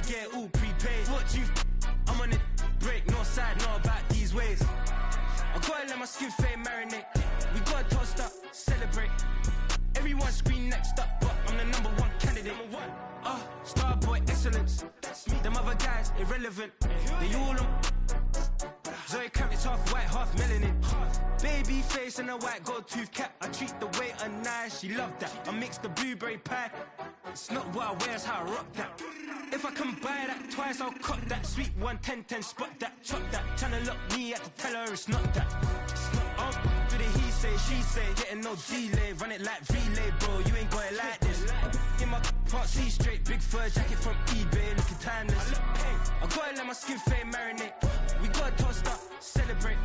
get it all prepaid. What you I'm on it break, no side, know about these ways. I gotta let my skin fade marinate. We gotta toast up, celebrate. Everyone scream next up, but I'm the #1 candidate. Starboy excellence. Them other guys irrelevant. They all on. Zoe Kravitz half white, half melanin. Baby face and a white gold tooth cap. I treat the waiter nice, she love that. I mix the blueberry pie. It's not what I wear, it's how I rock that. If I can buy that twice, I'll cut that. Sweet 110, spot that, chop that. Tryna lock me at the tell her it's not that. Do the he say, she say, getting no delay. Run it like relay, bro, you ain't got it like this. In my part C straight, big fur jacket from eBay, looking timeless. I gotta let my skin fade marinate. We gotta toast up, celebrate.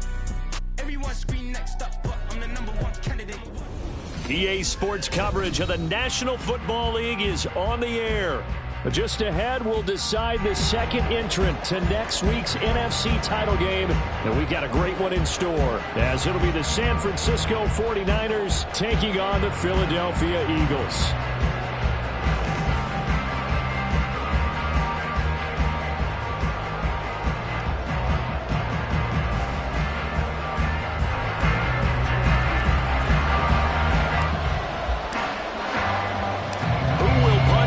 Everyone scream next up, but I'm the #1 candidate. EA Sports coverage of the National Football League is on the air. Just ahead, we'll decide the second entrant to next week's NFC title game. And we've got a great one in store, as it'll be the San Francisco 49ers taking on the Philadelphia Eagles.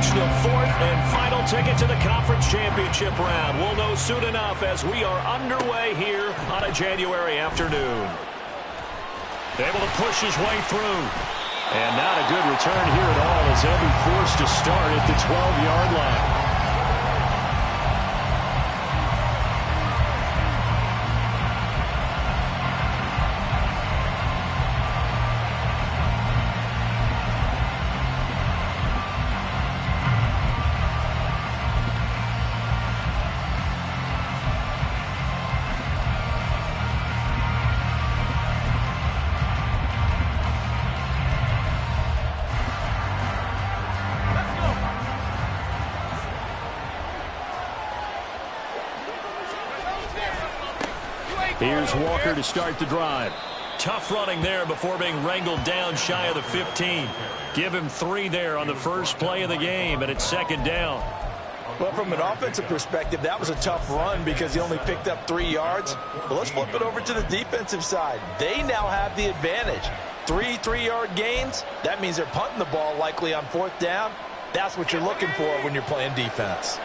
The fourth and final ticket to the conference championship round. We'll know soon enough as we are underway here on a January afternoon. Able to push his way through. And not a good return here at all, as they'll be forced to start at the 12-yard line. Here's Walker to start the drive. Tough running there before being wrangled down shy of the 15. Give him 3 there on the first play of the game, and it's second down. Well, from an offensive perspective, that was a tough run because he only picked up 3 yards. But let's flip it over to the defensive side. They now have the advantage. 3 3-yard gains, that means they're punting the ball likely on 4th down. That's what you're looking for when you're playing defense.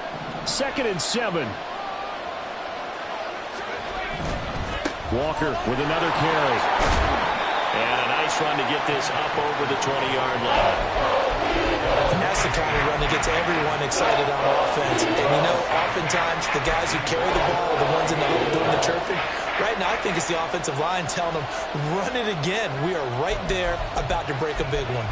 2nd and 7. Walker with another carry. And a nice run to get this up over the 20-yard line. That's the kind of run that gets everyone excited on offense. And, you know, oftentimes the guys who carry the ball are the ones in the hole doing the chirping. Right now, I think it's the offensive line telling them, run it again. We are right there about to break a big one.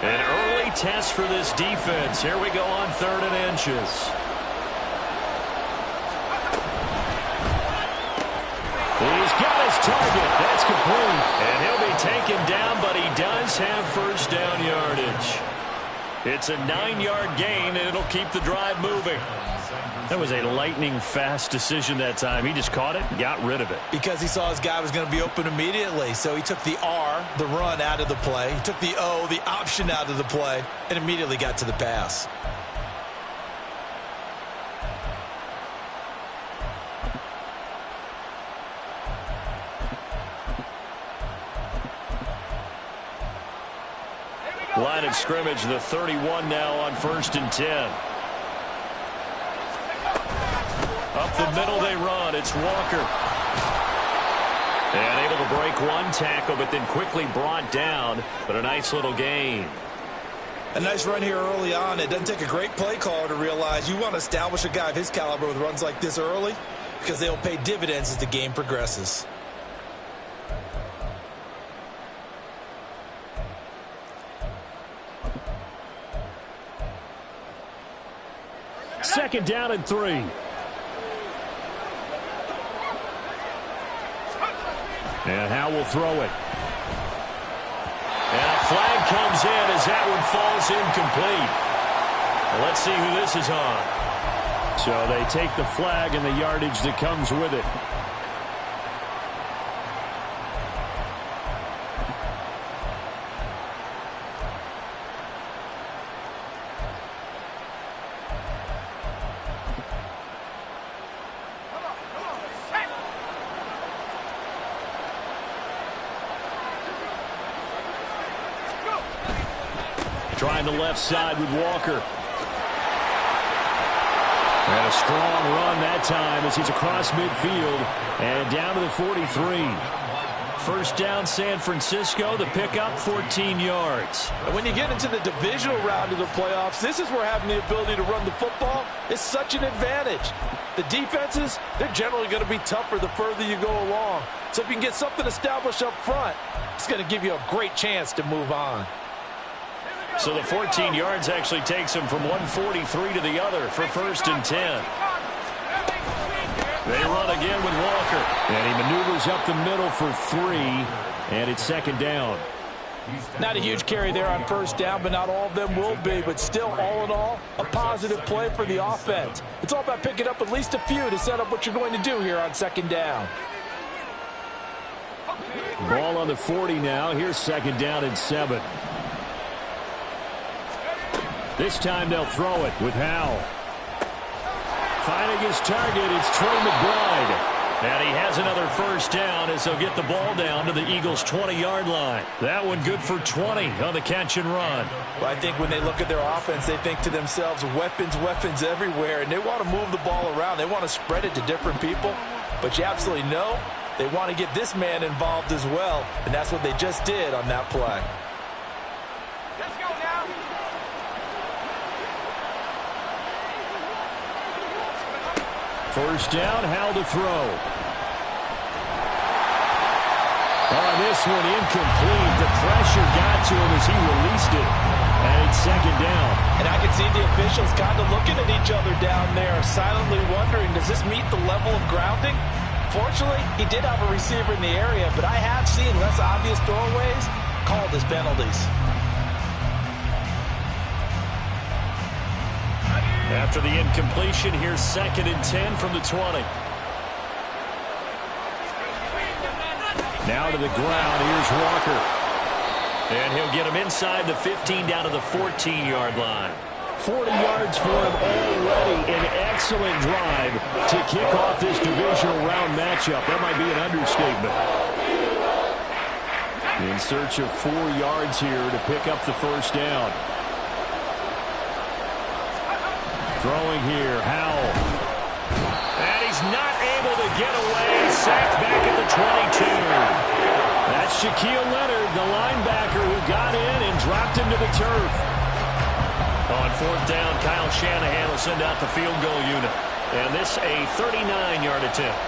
An early test for this defense. Here we go on 3rd and inches. He's got his target. That's complete. And he'll be taken down, but he does have first down yardage. It's a 9-yard gain, and it'll keep the drive moving. That was a lightning-fast decision that time. He just caught it and got rid of it. Because he saw his guy was going to be open immediately. So he took the R, the run, out of the play. He took the O, the option, out of the play, and immediately got to the pass. Line of scrimmage, the 31 now on 1st and 10. Up the middle they run. It's Walker. And able to break one tackle, but then quickly brought down. But a nice little gain. A nice run here early on. It doesn't take a great play caller to realize you want to establish a guy of his caliber with runs like this early, because they'll pay dividends as the game progresses. Second down and 3. And Howe will throw it. And a flag comes in as that one falls incomplete. Well, let's see who this is on. So they take the flag and the yardage that comes with it. Trying the left side with Walker. And a strong run that time as he's across midfield and down to the 43. First down, San Francisco. The pickup, 14 yards. And when you get into the divisional round of the playoffs, this is where having the ability to run the football is such an advantage. The defenses, they're generally going to be tougher the further you go along. So if you can get something established up front, it's going to give you a great chance to move on. So the 14 yards actually takes him from 143 to the other for 1st and 10. They run again with Walker. And he maneuvers up the middle for 3. And it's 2nd down. Not a huge carry there on 1st down, but not all of them will be. But still, all in all, a positive play for the offense. It's all about picking up at least a few to set up what you're going to do here on 2nd down. Ball on the 40 now. Here's 2nd down and 7. This time they'll throw it with Howell. Finding his target, it's Trey McBride. And he has another 1st down as they'll get the ball down to the Eagles' 20-yard line. That one good for 20 on the catch and run. Well, I think when they look at their offense, they think to themselves, weapons, weapons everywhere. And they want to move the ball around. They want to spread it to different people. But you absolutely know they want to get this man involved as well. And that's what they just did on that play. Let's go now. First down, Howell to throw. On this one, incomplete. The pressure got to him as he released it. And it's 2nd down. And I can see the officials kind of looking at each other down there, silently wondering, does this meet the level of grounding? Fortunately, he did have a receiver in the area, but I have seen less obvious throwaways called as penalties. After the incompletion, here's 2nd and 10 from the 20. Now to the ground. Here's Walker. And he'll get him inside the 15 down to the 14-yard line. 40 yards for him already. An excellent drive to kick off this divisional round matchup. That might be an understatement. In search of 4 yards here to pick up the 1st down. Throwing here, Howell. And he's not able to get away. Sacked back at the 22. That's Shaquille Leonard, the linebacker, who got in and dropped him to the turf. On 4th down, Kyle Shanahan will send out the field goal unit. And this a 39-yard attempt.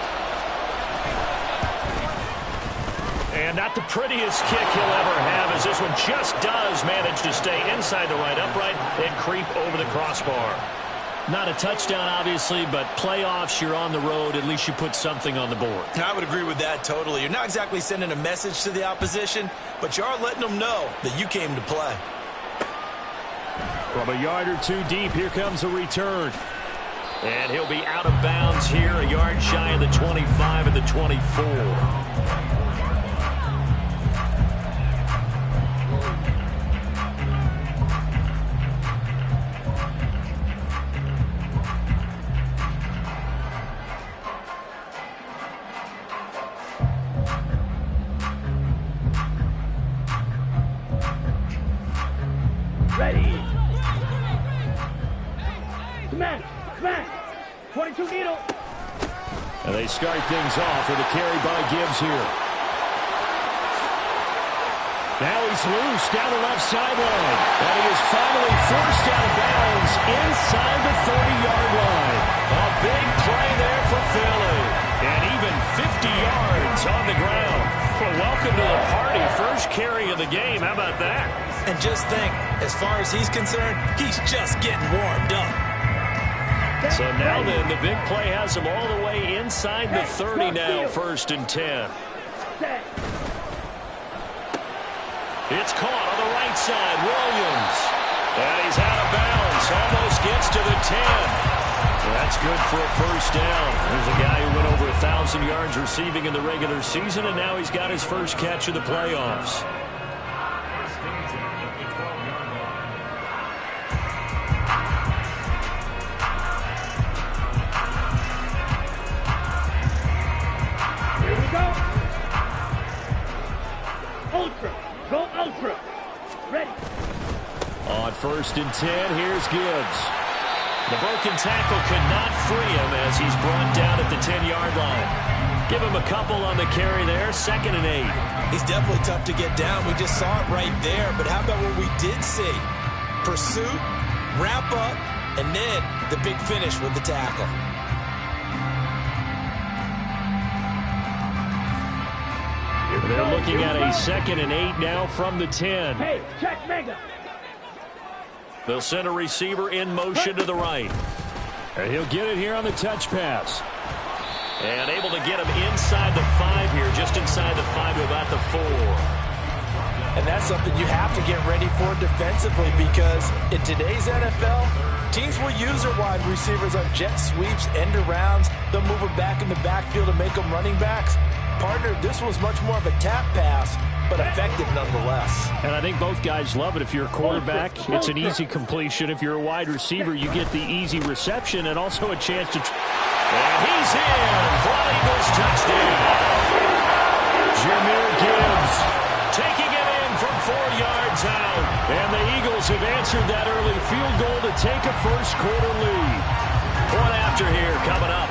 And not the prettiest kick he'll ever have, as this one just does manage to stay inside the right upright and creep over the crossbar. Not a touchdown, obviously, but playoffs, you're on the road. At least you put something on the board. I would agree with that totally. You're not exactly sending a message to the opposition, but you are letting them know that you came to play. From a yard or 2 deep, here comes a return. And he'll be out of bounds here, a yard shy of the 25 and the 24. Ready. Smash. Smash. 22 needle. And they start things off with a carry by Gibbs here. Now he's loose down the left sideline. And he is finally forced out of bounds inside the 30-yard line. A big play there for Philly. And even 50 yards on the ground. Well, welcome to the party. First carry of the game. How about that? And just think, as far as he's concerned, he's just getting warmed up. So now then, the big play has him all the way inside the 30 now, 1st and 10. It's caught on the right side, Williams. And he's out of bounds, almost gets to the 10. That's good for a 1st down. There's a guy who went over 1,000 yards receiving in the regular season, and now he's got his first catch of the playoffs. Ultra. Go ultra. Ready. On 1st and 10, here's Gibbs. The broken tackle could not free him as he's brought down at the 10-yard line. Give him a couple on the carry there, 2nd and 8. He's definitely tough to get down. We just saw it right there. But how about what we did see? Pursuit, wrap up, and then the big finish with the tackle. They're looking at a 2nd and 8 now from the 10. Hey, check mega. They'll send a receiver in motion to the right. And he'll get it here on the touch pass. And able to get him inside the 5 here, just inside the 5 to about the 4. And that's something you have to get ready for defensively, because in today's NFL, teams will use their wide receivers on jet sweeps, end arounds. They'll move them back in the backfield to make them running backs. Partner, this was much more of a tap pass, but effective nonetheless. And I think both guys love it. If you're a quarterback, it's an easy completion. If you're a wide receiver, you get the easy reception and also a chance to... And he's in for an Eagles touchdown. Jahmyr Gibbs taking it in from 4 yards out. And the Eagles have answered that early field goal to take a first-quarter lead. One after here coming up.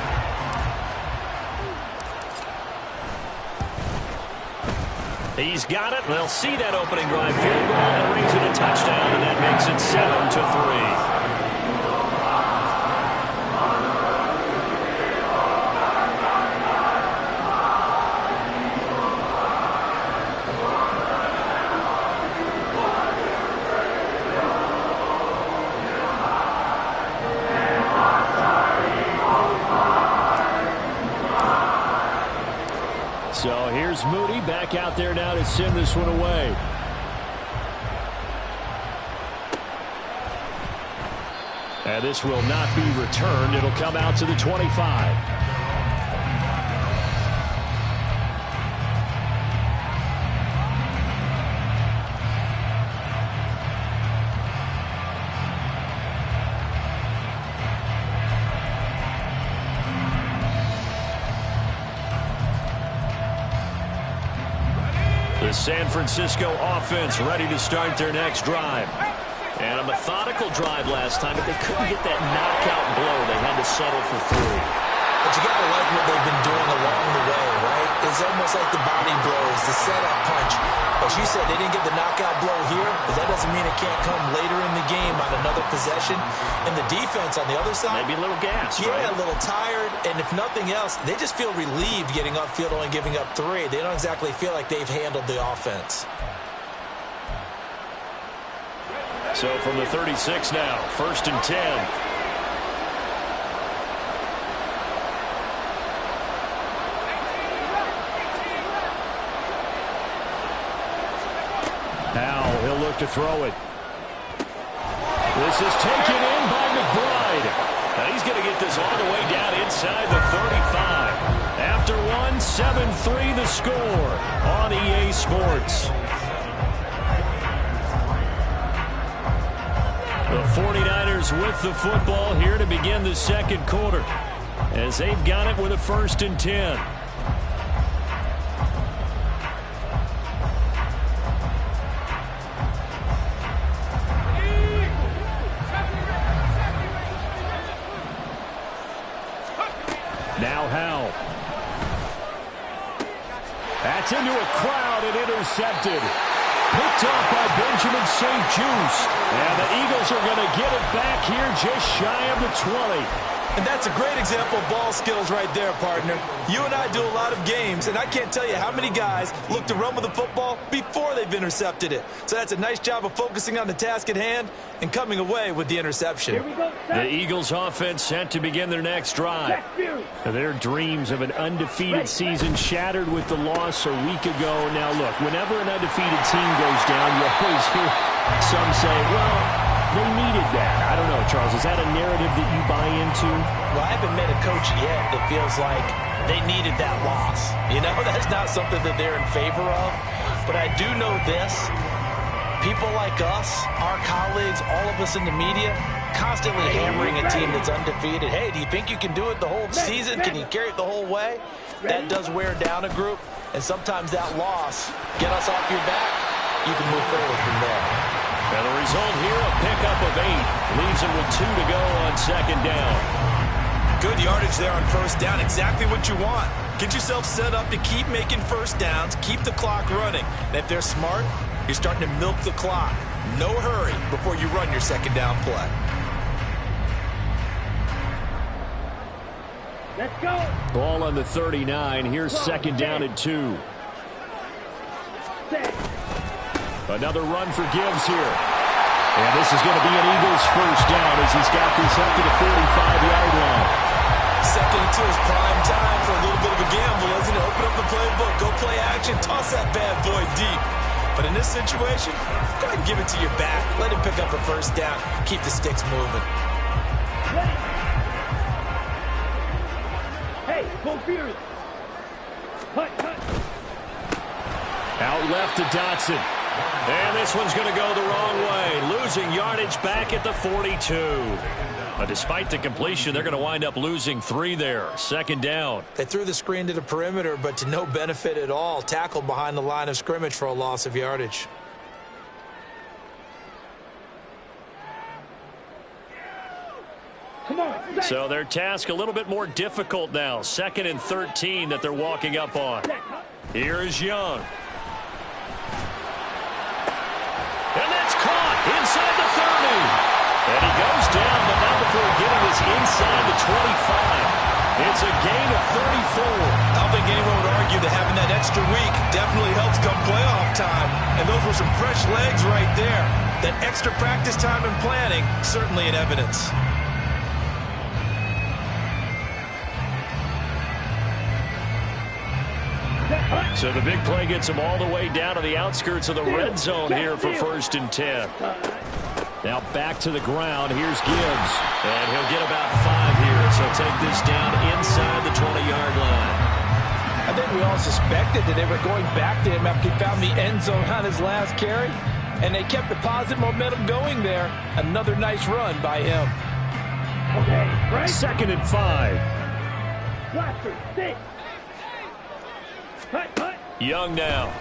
He's got it. They'll see that opening drive field goal and rings it a touchdown, and that makes it 7-3. So here's Moody back out there now to send this one away. And this will not be returned. It'll come out to the 25. The San Francisco offense ready to start their next drive. And a methodical drive last time, but they couldn't get that knockout blow. They had to settle for 3. But you got to like what they've been doing along the way, right? It's almost like the body blows, the setup punch. As you said, they didn't get the knockout blow here, but that doesn't mean it can't come later in the game on another possession. And the defense on the other side, maybe a little gas, yeah, right? A little tired. And if nothing else, they just feel relieved getting upfield, only giving up 3. They don't exactly feel like they've handled the offense. So from the 36 now, 1st and 10. Now he'll look to throw it. This is taken in by McBride. Now he's going to get this all the way down inside the 35. After one, 7-3 the score on EA Sports. The 49ers with the football here to begin the second quarter, as they've got it with a 1st and 10. Now Howell. That's into a crowd and intercepted. Picked off by Benjamin St-Juste. And the Eagles are going to get it back here just shy of the 20. And that's a great example of ball skills right there, partner. You and I do a lot of games, and I can't tell you how many guys look to run with the football before they've intercepted it. So that's a nice job of focusing on the task at hand and coming away with the interception. The Eagles offense set to begin their next drive. Their dreams of an undefeated season shattered with the loss a week ago. Now look, whenever an undefeated team goes down, you always hear some say, well, they needed that. I don't know, Charles. Is that a narrative that you buy into? Well, I haven't met a coach yet that feels like they needed that loss. You know, that's not something that they're in favor of. But I do know this. People like us, our colleagues, all of us in the media, constantly hammering a team that's undefeated. Hey, do you think you can do it the whole season? Can you carry it the whole way? That does wear down a group. And sometimes that loss, get us off your back, you can move forward from there. And the result here, a pickup of 8. Leaves him with 2 to go on second down. Good yardage there on first down. Exactly what you want. Get yourself set up to keep making first downs, keep the clock running. And if they're smart, you're starting to milk the clock. No hurry before you run your second down play. Let's go. Ball on the 39. Here's second down and 2. Another run for Gibbs here. And this is going to be an Eagles first down as he's got this up to the 45-yard line. Second and 2 is prime time for a little bit of a gamble, isn't it? Open up the playbook, go play action, toss that bad boy deep. But in this situation, go ahead and give it to your back. Let him pick up a first down. Keep the sticks moving. Hey, go Fury. Cut. Out left to Dotson. And this one's going to go the wrong way. Losing yardage back at the 42. But despite the completion, they're going to wind up losing 3 there. Second down. They threw the screen to the perimeter, but to no benefit at all. Tackled behind the line of scrimmage for a loss of yardage. Come on. So their task a little bit more difficult now. 2nd and 13 that they're walking up on. Here is Young. And that's caught inside the 30. And he goes down, but not before getting this inside the 25. It's a gain of 34. I don't think anyone would argue that having that extra week definitely helps come playoff time. And those were some fresh legs right there. That extra practice time and planning, certainly in evidence. So the big play gets him all the way down to the outskirts of the red zone here for 1st and 10. Now back to the ground. Here's Gibbs. And he'll get about 5 here. So take this down inside the 20-yard line. I think we all suspected that they were going back to him after he found the end zone on his last carry. And they kept the positive momentum going there. Another nice run by him. Okay, right. 2nd and 5. Blaster, sit. Cut. Young now.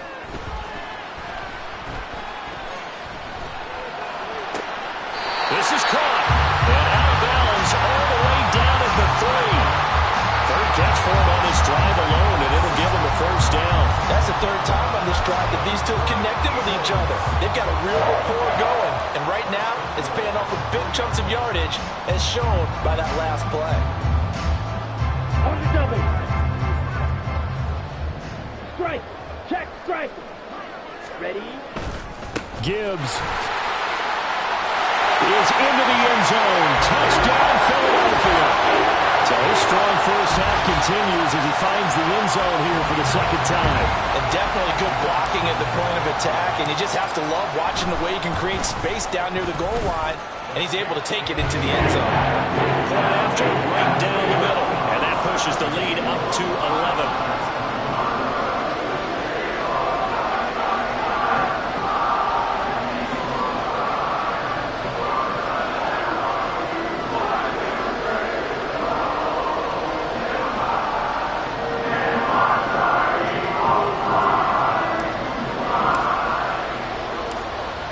This is caught. And out of bounds all the way down at the 3. Third catch for him on this drive alone, and it'll give him a first down. That's the 3rd time on this drive that these two connected with each other. They've got a real rapport going. And right now, it's paying off with big chunks of yardage, as shown by that last play. On the double. Strike. Check. Strike. Ready. Gibbs is into the end zone. Touchdown, Philadelphia. So his strong first half continues as he finds the end zone here for the 2nd time. And definitely good blocking at the point of attack, and you just have to love watching the way he can create space down near the goal line, and he's able to take it into the end zone. Point after, right down the middle, and that pushes the lead up to 11.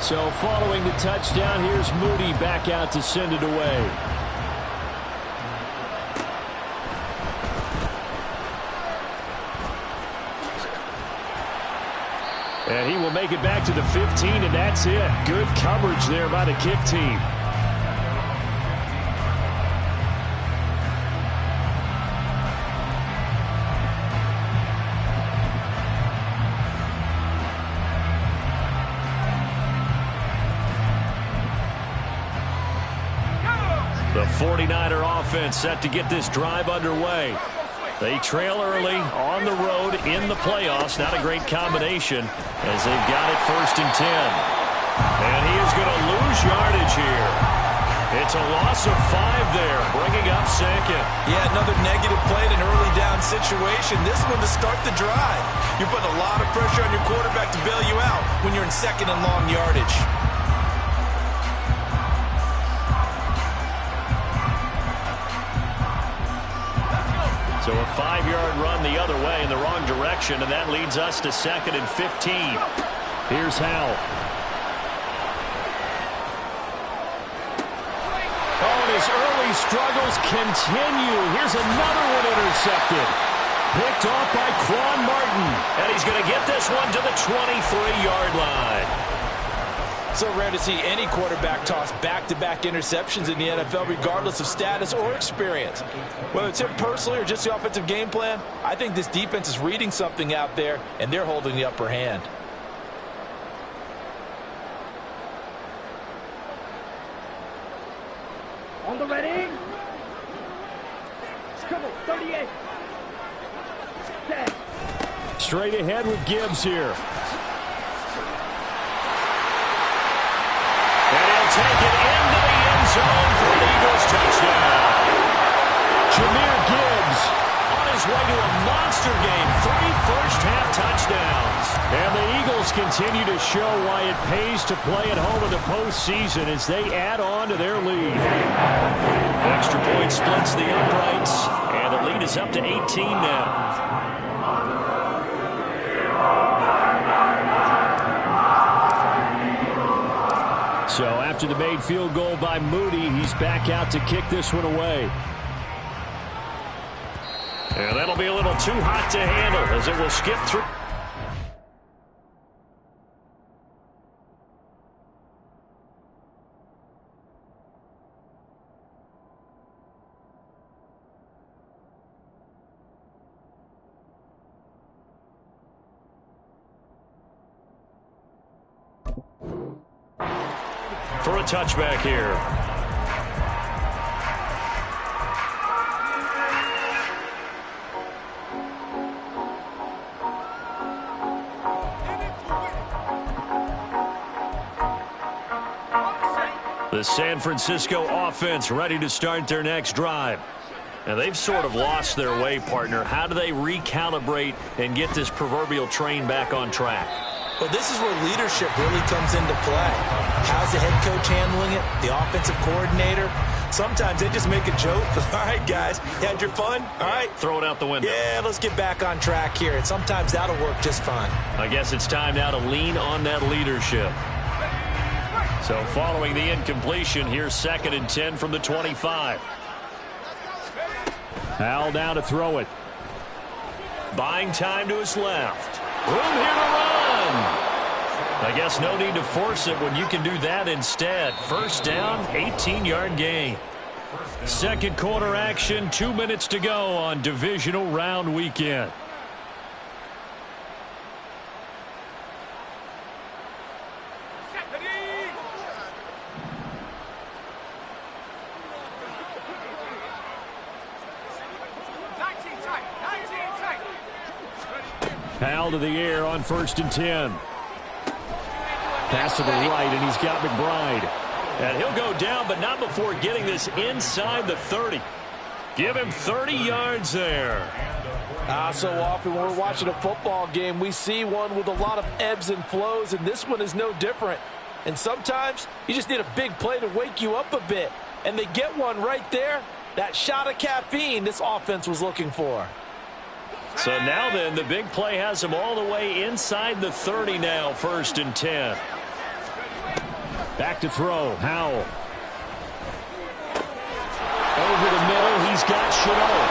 So following the touchdown, here's Moody back out to send it away. And he will make it back to the 15, and that's it. Good coverage there by the kick team. The 49er offense set to get this drive underway. They trail early on the road in the playoffs. Not a great combination as they've got it 1st and 10. And he is going to lose yardage here. It's a loss of 5 there, bringing up 2nd. Yeah, another negative play in an early down situation. This one to start the drive. You're putting a lot of pressure on your quarterback to bail you out when you're in 2nd and long yardage. So a 5-yard run the other way in the wrong direction, and that leads us to 2nd and 15. Here's Howell. his early struggles continue. Here's another one intercepted. Picked off by Quan Martin. And he's going to get this one to the 23-yard line. So rare to see any quarterback toss back-to-back interceptions in the NFL, regardless of status or experience. Whether it's him personally or just the offensive game plan, I think this defense is reading something out there, and they're holding the upper hand. On the ready. Come on, 38. Straight ahead with Gibbs here. And he'll take it into the end zone for an Eagles touchdown. Jahmyr Gibbs On his way to a monster game, 3 first-half touchdowns. And the Eagles continue to show why it pays to play at home in the postseason as they add on to their lead. Extra point splits the uprights, and the lead is up to 18 now. So after the made field goal by Moody, he's back out to kick this one away. And that'll be a little too hot to handle as it will skip through. For a touchback here. The San Francisco offense ready to start their next drive. And they've sort of lost their way, partner. How do they recalibrate and get this proverbial train back on track? Well, this is where leadership really comes into play. How's the head coach handling it? The offensive coordinator? Sometimes they just make a joke. All right, guys, you had your fun? All right. Throw it out the window. Yeah, let's get back on track here. And sometimes that'll work just fine. I guess it's time now to lean on that leadership. So following the incompletion, here's 2nd and 10 from the 25. Howell down to throw it. Buying time to his left. Room here to run. I guess no need to force it when you can do that instead. First down, 18-yard gain. Second quarter action, 2 minutes to go on divisional round weekend. Howell to the air on 1st and 10. Pass to the right, and he's got McBride. And he'll go down, but not before getting this inside the 30. Give him 30 yards there. So often when we're watching a football game, we see one with a lot of ebbs and flows, and this one is no different. And sometimes you just need a big play to wake you up a bit. And they get one right there. That shot of caffeine this offense was looking for. So now then, the big play has him all the way inside the 30 now, 1st and 10. Back to throw, Howell. Over the middle, he's got Shenault.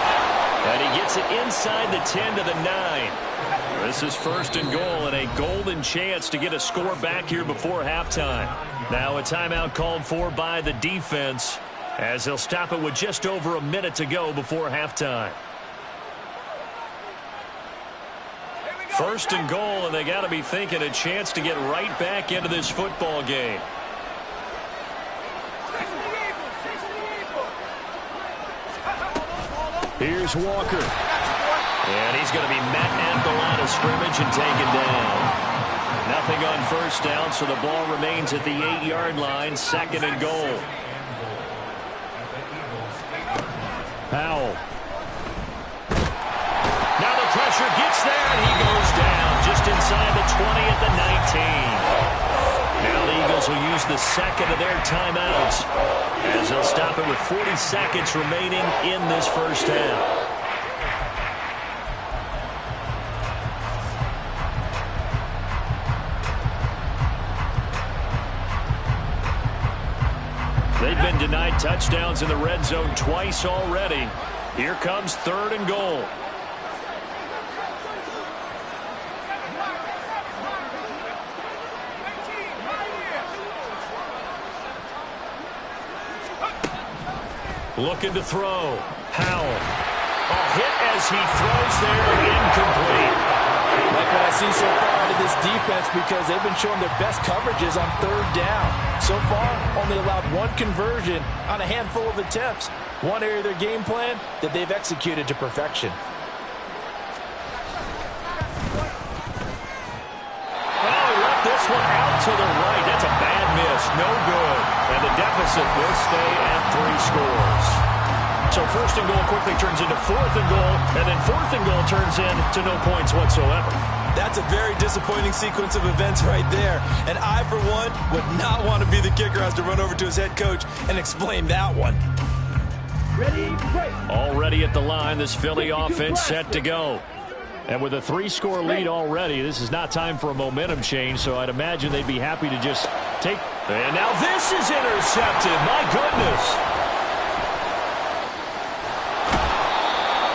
And he gets it inside the 10 to the 9. This is 1st and goal and a golden chance to get a score back here before halftime. Now a timeout called for by the defense as they'll stop it with just over a minute to go before halftime. 1st and goal, and they got to be thinking a chance to get right back into this football game. Here's Walker. And he's going to be met at the line of scrimmage and taken down. Nothing on 1st down, so the ball remains at the 8-yard line, 2nd and goal. Howell. Now the pressure gets there, and he goes down just inside the 20 at the 19. Now the Eagles will use the second of their timeouts as they'll stop it with 40 seconds remaining in this first half. They've been denied touchdowns in the red zone twice already. Here comes 3rd and goal. Looking to throw. Howell. A hit as he throws there, incomplete. Like what I see so far out of this defense, because they've been showing their best coverages on 3rd down. So far, only allowed 1 conversion on a handful of attempts. One area of their game plan that they've executed to perfection. Oh, he left this one out to the right. That's a bad miss. No good. And the deficit will stay at 3 scores. So 1st and goal quickly turns into 4th and goal, and then 4th and goal turns into no points whatsoever. That's a very disappointing sequence of events right there. And I, for one, would not want to be the kicker who has to run over to his head coach and explain that one. Ready, break. Already at the line, this Philly offense set to go. And with a 3-score lead already, this is not time for a momentum change, so I'd imagine they'd be happy to just take. And now this is intercepted. My goodness.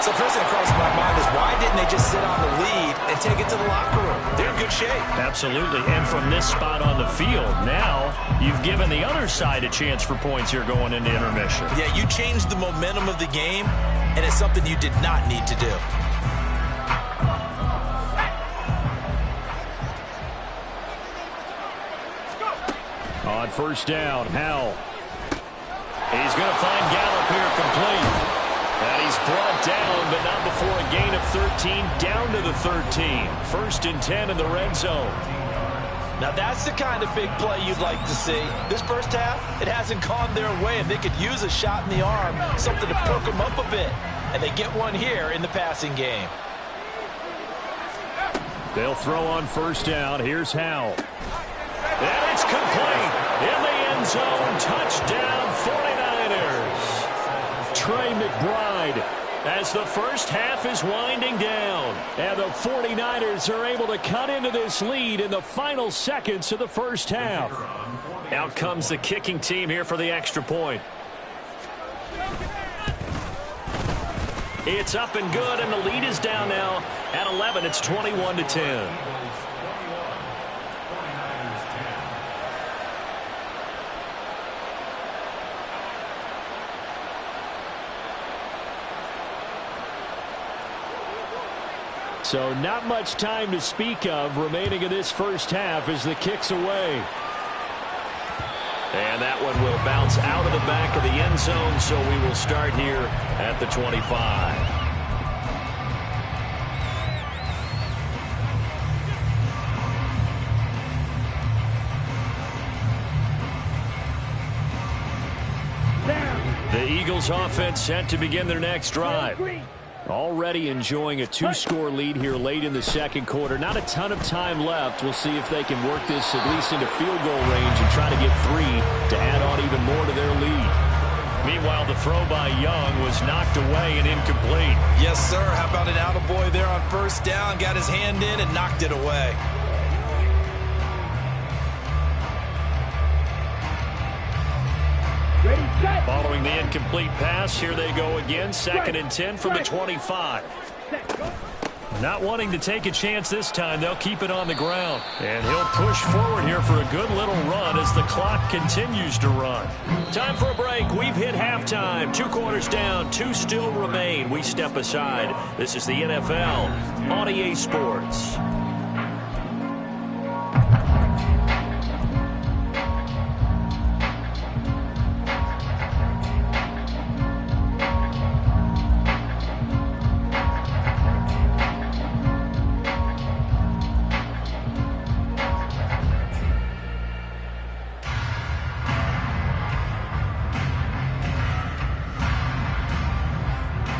So first thing that crosses my mind is, why didn't they just sit on the lead and take it to the locker room? They're in good shape. Absolutely. And from this spot on the field, now you've given the other side a chance for points here going into intermission. Yeah, you changed the momentum of the game, and it's something you did not need to do. On 1st down, Howell. He's going to find Gallup here complete. And he's brought down, but not before a gain of 13, down to the 13. 1st and 10 in the red zone. Now that's the kind of big play you'd like to see. This first half, it hasn't gone their way, and they could use a shot in the arm, something to perk them up a bit. And they get one here in the passing game. They'll throw on 1st down. Here's Howell. And it's complete. In the end zone, touchdown 49ers. Trey McBride as the first half is winding down. And the 49ers are able to cut into this lead in the final seconds of the first half. Out comes the kicking team here for the extra point. It's up and good, and the lead is down now at 11. It's 21-10. So not much time to speak of remaining in this first half as the kick's away. And that one will bounce out of the back of the end zone, so we will start here at the 25. The Eagles offense set to begin their next drive. Already enjoying a 2-score lead here late in the 2nd quarter. Not a ton of time left. We'll see if they can work this at least into field goal range and try to get 3 to add on even more to their lead. Meanwhile, the throw by Young was knocked away and incomplete. Yes, sir. How about an attaboy there on 1st down? Got his hand in and knocked it away. Following the incomplete pass, here they go again. 2nd and 10 from the 25. Not wanting to take a chance this time, they'll keep it on the ground. And he'll push forward here for a good little run as the clock continues to run. Time for a break. We've hit halftime. 2 quarters down, 2 still remain. We step aside. This is the NFL on EA Sports.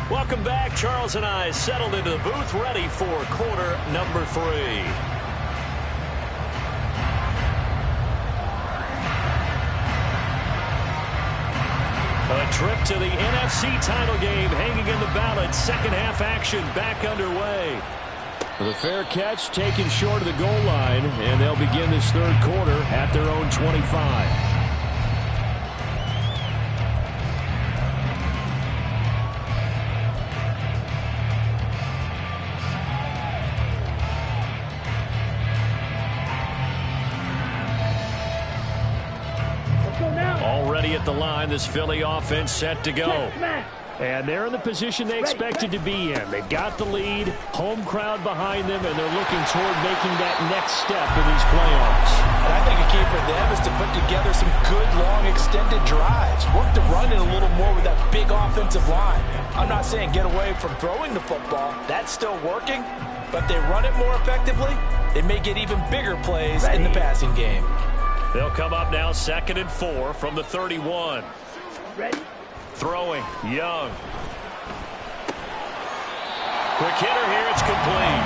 Welcome back. Charles and I settled into the booth, ready for quarter number 3. A trip to the NFC title game hanging in the balance. 2nd half action back underway. The fair catch taken short of the goal line, and they'll begin this 3rd quarter at their own 25. ready at the line. This Philly offense set to go. And they're in the position they expected to be in. They've got the lead, home crowd behind them, and they're looking toward making that next step in these playoffs. And I think a key for them is to put together some good, long, extended drives. Work the run in a little more with that big offensive line. I'm not saying get away from throwing the football. That's still working. But if they run it more effectively, they may get even bigger plays in the passing game. They'll come up now 2nd and 4 from the 31. Ready? Throwing, Young. Quick hitter here, it's complete.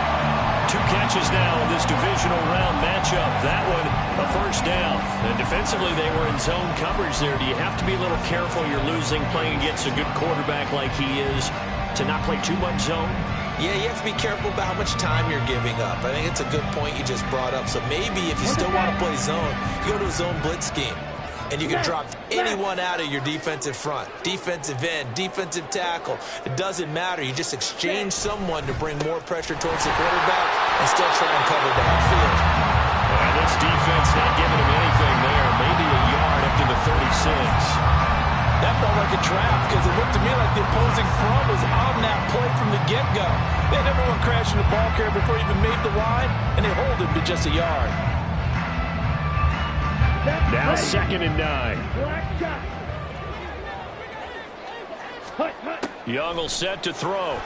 2 catches now in this divisional round matchup. That one, a first down. And defensively, they were in zone coverage there. Do you have to be a little careful you're losing playing against a good quarterback like he is to not play too much zone? Yeah, you have to be careful about how much time you're giving up. I think it's a good point you just brought up. So maybe if you still want to play zone, you go to a zone blitz scheme. And you can drop anyone out of your defensive front, defensive end, defensive tackle. It doesn't matter. You just exchange someone to bring more pressure towards the quarterback and still try and cover downfield. And this defense not giving him anything there. Maybe a yard up to the 36. That felt like a trap because it looked to me like the opposing front was on that play from the get-go. They had everyone crashing the ball carrier before he even made the line, and they hold him to just a yard. Now 2nd and 9. Young will set to throw.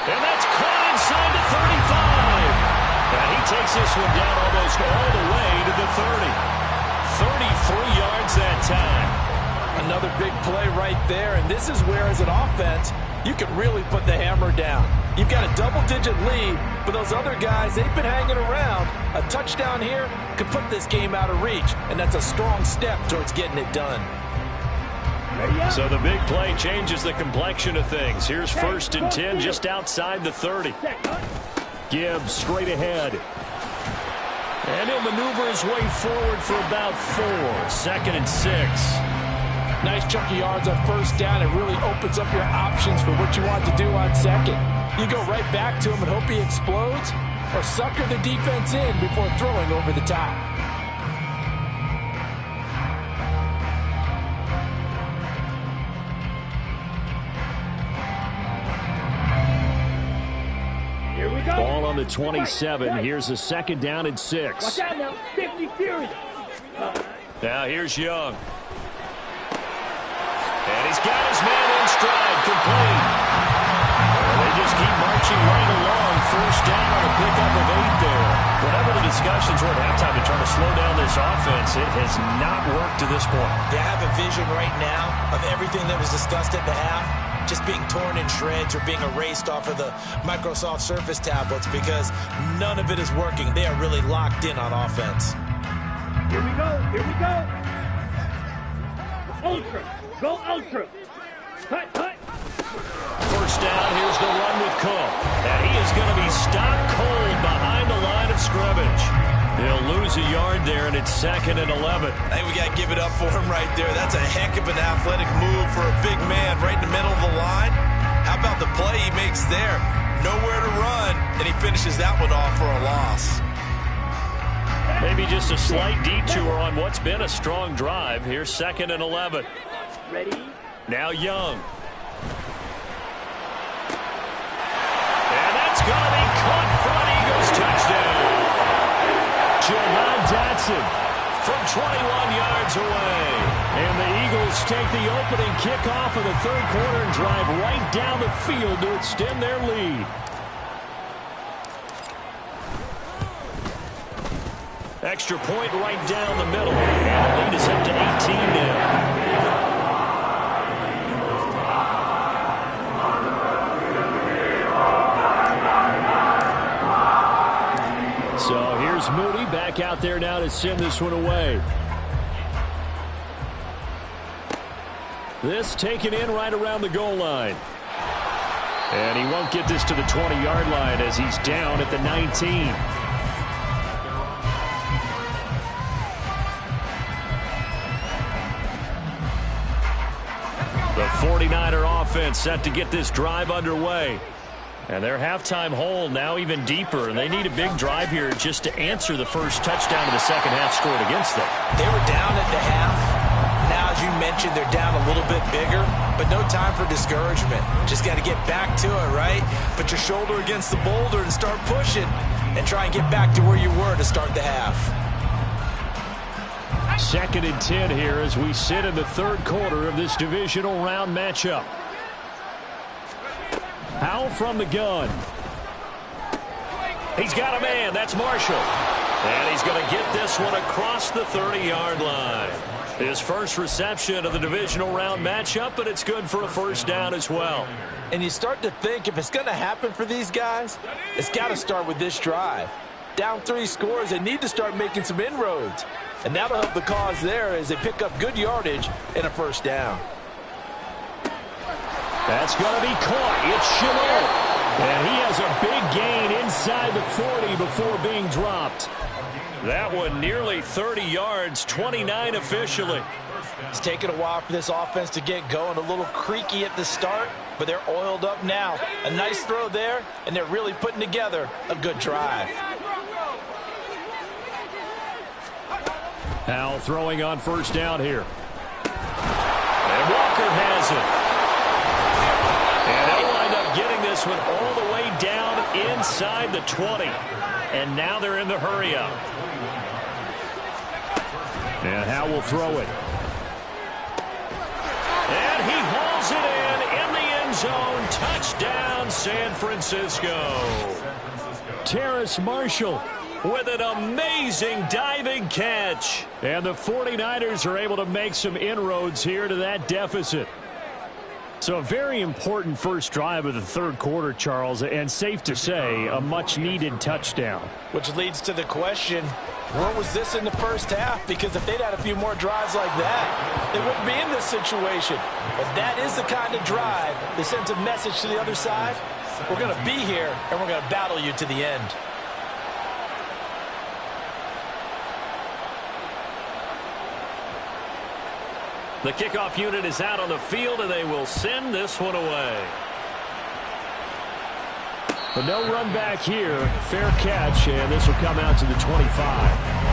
And that's caught inside the 35. And he takes this one down almost all the way to the 30. 33 yards that time. Another big play right there, and this is where, as an offense, you can really put the hammer down. You've got a double-digit lead, but those other guys, they've been hanging around. A touchdown here could put this game out of reach, and that's a strong step towards getting it done. So the big play changes the complexion of things. Here's 1st and 10 just outside the 30. Gibbs straight ahead. And he'll maneuver his way forward for about 4. 2nd and 6. Nice chunky yards on 1st down. It really opens up your options for what you want to do on 2nd. You go right back to him and hope he explodes, or sucker the defense in before throwing over the top. Here we go. Ball on the 27. Here's a 2nd down and 6. Watch out now. 50 furious. Now here's Young. And he's got his man in stride, complete. They just keep marching right along. 1st down on a pickup of 8 there. Whatever the discussions were at halftime to try to slow down this offense, it has not worked to this point. They have a vision right now of everything that was discussed at the half just being torn in shreds or being erased off of the Microsoft Surface tablets because none of it is working. They are really locked in on offense. Here we go. Here we go. Ultra. Go ultra. Cut, cut. 1st down, here's the run with Cook. And he is going to be stopped cold behind the line of scrimmage. He'll lose a yard there, and it's 2nd and 11. I think we got to give it up for him right there. That's a heck of an athletic move for a big man right in the middle of the line. How about the play he makes there? Nowhere to run, and he finishes that one off for a loss. Maybe just a slight detour on what's been a strong drive. Here's 2nd and 11. Ready? Now Young. And that's going to be caught front. Eagles touchdown. Jahan Dotson from 21 yards away. And the Eagles take the opening kickoff of the 3rd quarter and drive right down the field to extend their lead. Extra point right down the middle. And the lead is up to 18 now. So here's Moody back out there now to send this one away. This taken in right around the goal line. And he won't get this to the 20-yard line as he's down at the 19. The 49er offense set to get this drive underway. And their halftime hole now even deeper. They need a big drive here just to answer the first touchdown of the second half scored against them. They were down at the half. Now, as you mentioned, they're down a little bit bigger, but no time for discouragement. Just got to get back to it, right? Put your shoulder against the boulder and start pushing and try and get back to where you were to start the half. 2nd and 10 here as we sit in the third quarter of this divisional round matchup. Howell from the gun. He's got a man. That's Marshall. And he's going to get this one across the 30-yard line. His first reception of the divisional round matchup, but it's good for a first down as well. And you start to think if it's going to happen for these guys, it's got to start with this drive. Down 3 scores, they need to start making some inroads. And that'll help the cause there as they pick up good yardage and a first down. That's going to be caught. It's Chalot. And he has a big gain inside the 40 before being dropped. That one nearly 30 yards, 29 officially. It's taken a while for this offense to get going. A little creaky at the start, but they're oiled up now. A nice throw there, and they're really putting together a good drive. Howell throwing on first down here. And Walker has it. And they'll wind up getting this one all the way down inside the 20. And now they're in the hurry-up. And Howell will throw it. And he hauls it in the end zone. Touchdown, San Francisco. Terrace Marshall with an amazing diving catch. And the 49ers are able to make some inroads here to that deficit. So a very important first drive of the third quarter, Charles, and safe to say, a much-needed touchdown. Which leads to the question, where was this in the first half? Because if they'd had a few more drives like that, they wouldn't be in this situation. But that is the kind of drive that sends a message to the other side. We're going to be here, and we're going to battle you to the end. The kickoff unit is out on the field, and they will send this one away. But no run back here. Fair catch, and this will come out to the 25.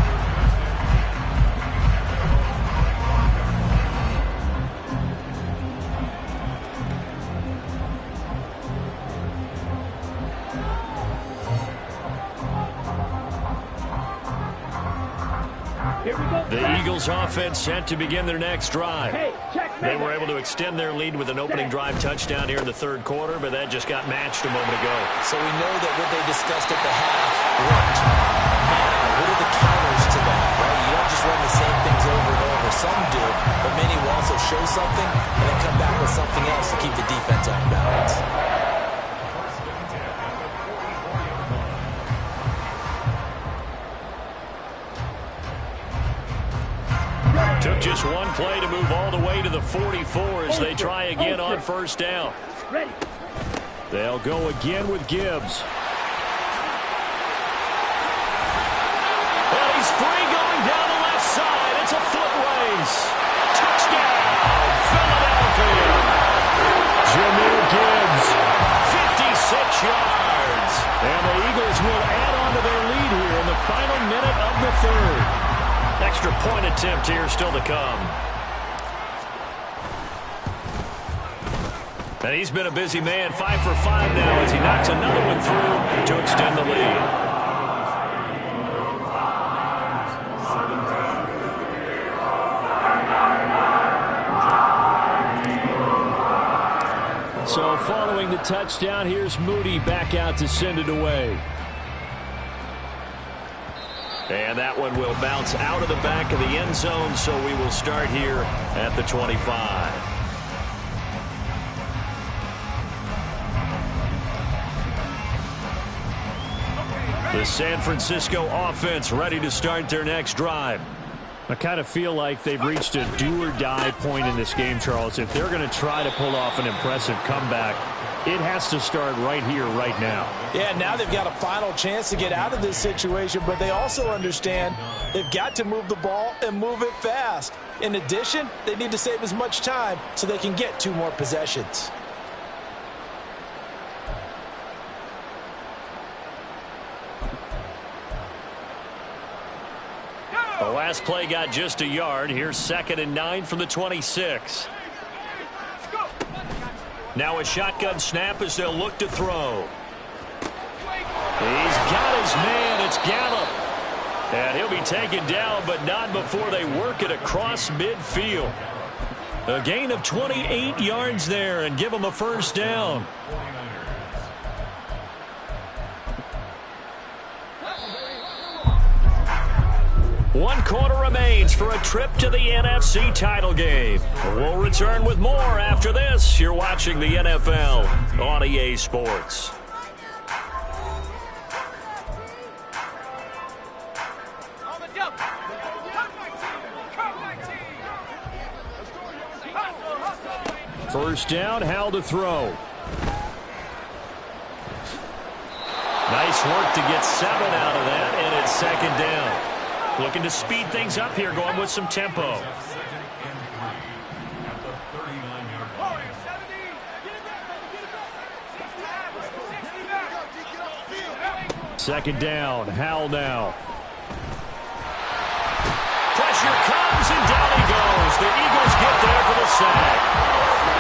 The Eagles offense set to begin their next drive. They were able to extend their lead with an opening drive touchdown here in the third quarter, but that just got matched a moment ago. So we know that what they discussed at the half worked. Now, what are the counters to that, right? You don't just run the same things over and over. Some do, but many will also show something and then come back with something else to keep the defense on balance. Took just one play to move all the way to the 44 as they try again on first down. They'll go again with Gibbs. And he's free going down the left side. It's a foot race. Touchdown, Philadelphia. Jahmyr Gibbs. 56 yards. And the Eagles will add on to their lead here in the final minute of the third. Extra point attempt here still to come. And he's been a busy man, 5 for 5 now as he knocks another one through to extend the lead. So following the touchdown, here's Moody back out to send it away. And that one will bounce out of the back of the end zone, so we will start here at the 25. The San Francisco offense ready to start their next drive. I kind of feel like they've reached a do-or-die point in this game, Charles. If they're going to try to pull off an impressive comeback, it has to start right here, right now. Yeah, now they've got a final chance to get out of this situation, but they also understand they've got to move the ball and move it fast. In addition, they need to save as much time so they can get 2 more possessions. The last play got just a yard. Here's 2nd and 9 from the 26. Now a shotgun snap as they'll look to throw. He's got his man. It's Gallup. And he'll be taken down, but not before they work it across midfield. A gain of 28 yards there and give him a first down. One quarter remains for a trip to the NFC title game. We'll return with more after this. You're watching the NFL on EA Sports. First down, Howell to throw. Nice work to get 7 out of that, and it's 2nd down. Looking to speed things up here, going with some tempo. Second down, Howell now. Pressure comes, and down he goes. The Eagles get there for the sack.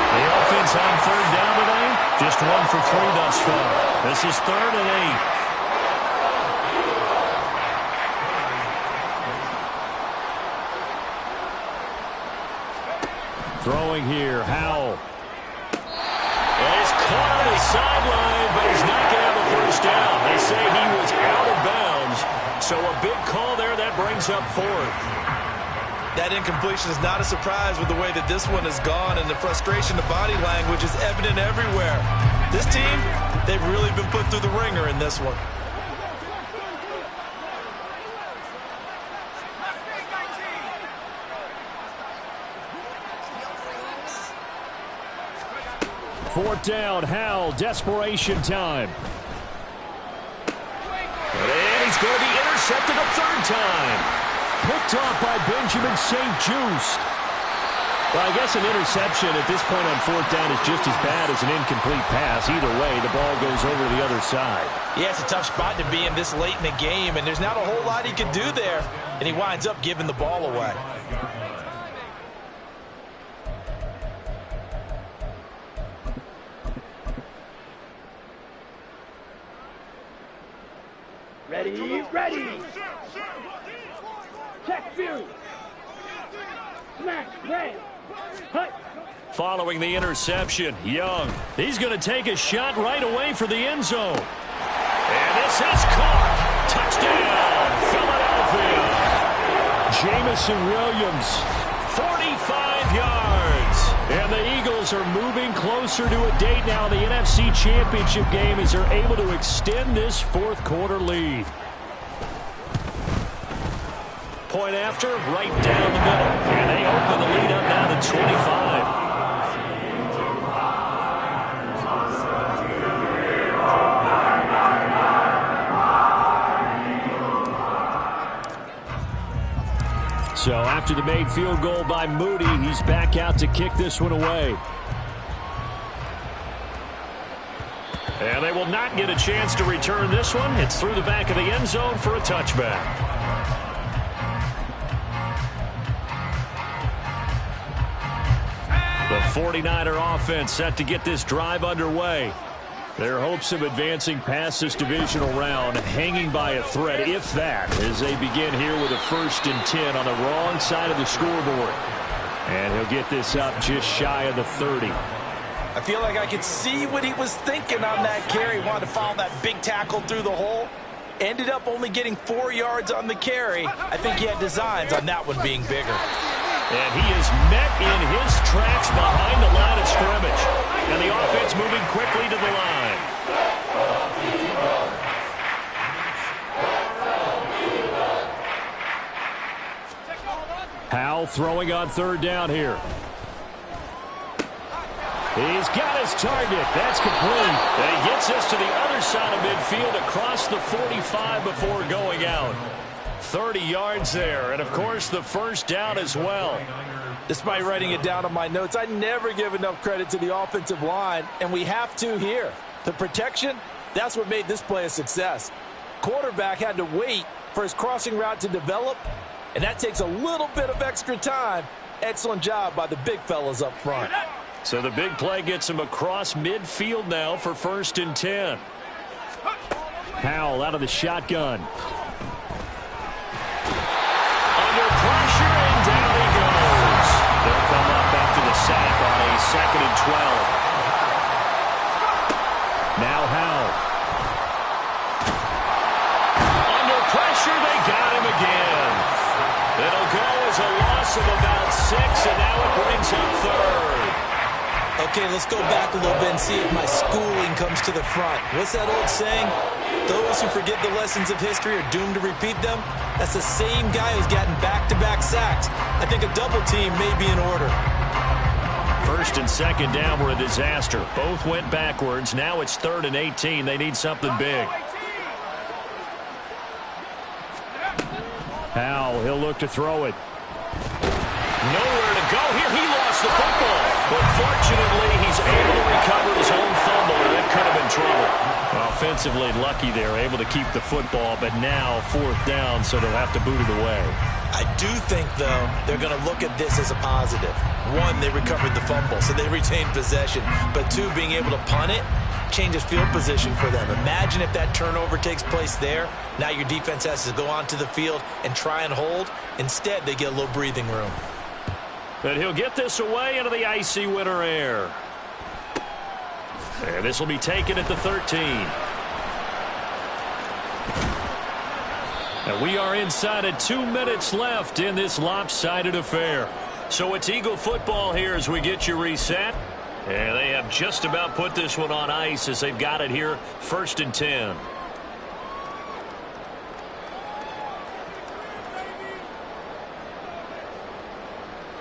The offense on 3rd down today, just 1 for 3 thus far. This is 3rd and 8. Throwing here, Howell. And he's caught on the sideline, but he's not going to have a first down. They say he was out of bounds, so a big call there. That brings up 4th. That incompletion is not a surprise with the way that this one has gone, and the frustration, the body language is evident everywhere. This team, they've really been put through the ringer in this one. Fourth down, Howell, desperation time. And he's going to be intercepted a 3rd time. Picked off by Benjamin St. Just. Well, I guess an interception at this point on 4th down is just as bad as an incomplete pass. Either way, the ball goes over to the other side. Yeah, it's a tough spot to be in this late in the game, and there's not a whole lot he can do there, and he winds up giving the ball away. Ready. Check Fury. Smash, ram. Hut. Following the interception, Young. He's going to take a shot right away for the end zone. And this is caught. Touchdown, Philadelphia. Jamison Williams, 45 yards. And the Eagles are moving closer to a date now in the NFC Championship game as they're able to extend this 4th quarter lead. Point after, right down the middle. And they open the lead up now to 25. So after the made field goal by Moody, he's back out to kick this one away. And they will not get a chance to return this one. It's through the back of the end zone for a touchback. The 49er offense set to get this drive underway. Their hopes of advancing past this divisional round hanging by a thread, if that, as they begin here with a 1st and 10 on the wrong side of the scoreboard. And he'll get this up just shy of the 30. I feel like I could see what he was thinking on that carry. Wanted to follow that big tackle through the hole. Ended up only getting 4 yards on the carry. I think he had designs on that one being bigger. And he is met in his tracks behind the line of scrimmage. And the offense moving quickly to the line. Howell throwing on 3rd down here. He's got his target. That's complete. And he gets us to the other side of midfield across the 45 before going out. 30 yards there, and of course the first down as well. Despite writing it down on my notes, I never give enough credit to the offensive line, and we have to here. The protection, that's what made this play a success. Quarterback had to wait for his crossing route to develop, And that takes a little bit of extra time. Excellent job by the big fellas up front. So the big play gets him across midfield now for 1st and 10. Howell out of the shotgun. Under pressure, and down he goes. They'll come up after the sack on a 2nd and 12. Now Howell. Under pressure, they got him again. It'll go as a loss of about 6, and now it brings up 3rd. Okay, let's go back a little bit and see if my schooling comes to the front. What's that old saying? Those who forget the lessons of history are doomed to repeat them. That's the same guy who's gotten back-to-back sacks. I think a double team may be in order. 1st and 2nd down were a disaster. Both went backwards. Now it's 3rd and 18. They need something big. Howell, he'll look to throw it. Nowhere to go here. He lost the football. But fortunately, he's able to recover his own fumble, or that could have been trouble. Offensively lucky there, able to keep the football, but now 4th down, so they'll have to boot it away. I do think, though, they're going to look at this as a positive. 1, they recovered the fumble, so they retained possession. But 2, being able to punt it changes field position for them. Imagine if that turnover takes place there. Now your defense has to go onto the field and try and hold. Instead, they get a little breathing room. But he'll get this away into the icy winter air. And this will be taken at the 13. And we are inside of 2 minutes left in this lopsided affair. So it's Eagle football here as we get you reset. And they have just about put this one on ice as they've got it here, 1st and 10.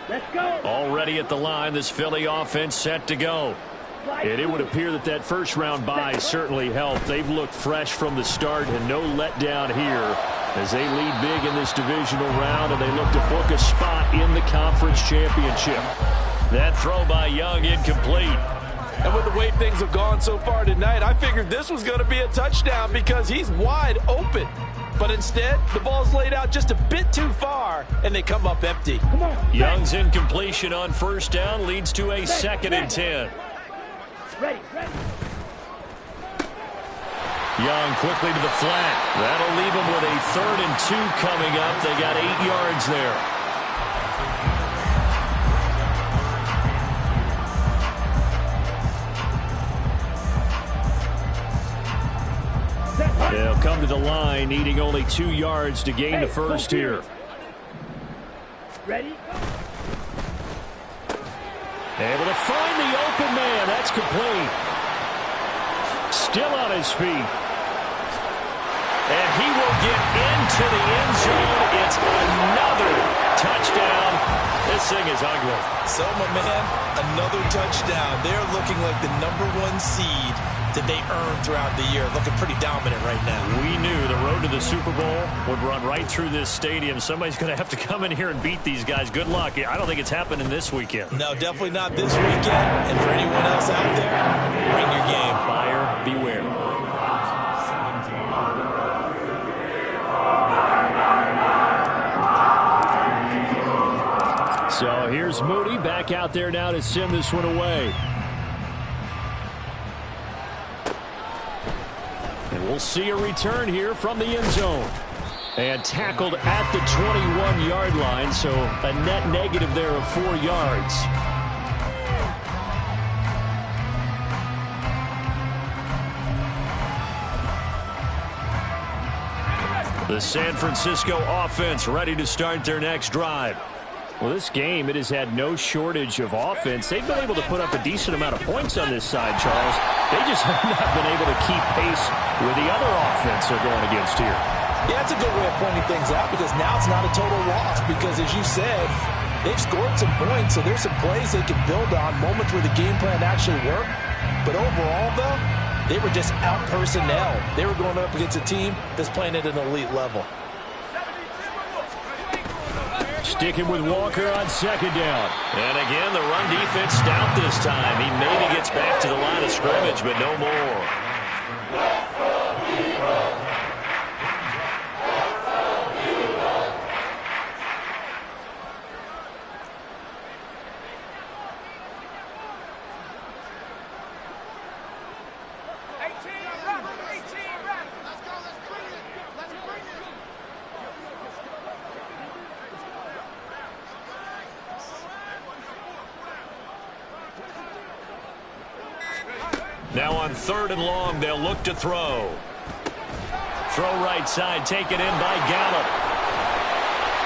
Let's go. Already at the line, this Philly offense set to go. And it would appear that that first-round bye certainly helped. They've looked fresh from the start and no letdown here as they lead big in this divisional round, and they look to book a spot in the conference championship. That throw by Young incomplete. And with the way things have gone so far tonight, I figured this was going to be a touchdown because he's wide open. But instead, the ball's laid out just a bit too far, and they come up empty. Young's incompletion on 1st down leads to a 2nd and 10. Ready. Young quickly to the flat. That'll leave him with a 3rd and 2 coming up. They got 8 yards there. They'll come to the line, needing only 2 yards to gain the first here. Ready? Able to find the open man. That's complete. Still on his feet. And he will get into the end zone. It's another touchdown. This thing is ugly. So, my man, another touchdown. They're looking like the #1 seed that they earned throughout the year. Looking pretty dominant right now. We knew the road to the Super Bowl would run right through this stadium. Somebody's going to have to come in here and beat these guys. Good luck. I don't think it's happening this weekend. No, definitely not this weekend. And for anyone else out there, bring your game. Buyer beware. So here's Moody back out there now to send this one away. And we'll see a return here from the end zone. And tackled at the 21-yard line, so a net negative there of 4 yards. The San Francisco offense ready to start their next drive. Well, this game, it has had no shortage of offense. They've been able to put up a decent amount of points on this side, Charles. They just have not been able to keep pace with the other offense they're going against here. Yeah, that's a good way of pointing things out because now it's not a total loss because, as you said, they've scored some points, so there's some plays they can build on, moments where the game plan actually worked. But overall, though, they were just out-personnel. They were going up against a team that's playing at an elite level. Sticking with Walker on 2nd down. And again, the run defense stout this time. He maybe gets back to the line of scrimmage, but no more. Now on 3rd and long, they'll look to throw. Throw right side, taken in by Gallup.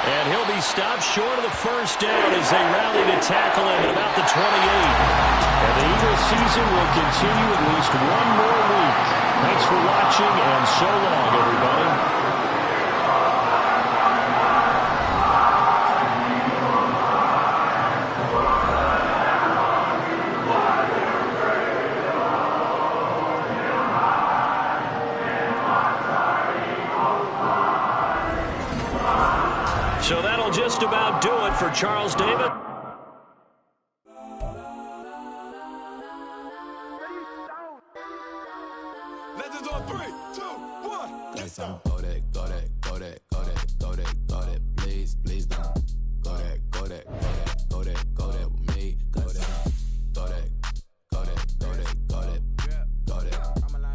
And he'll be stopped short of the first down as they rally to tackle him at about the 28. And the Eagles season will continue at least one more week. Thanks for watching, and so long, everybody. So that'll just about do it for Charles David. Legends on 3, 2, 1, get some.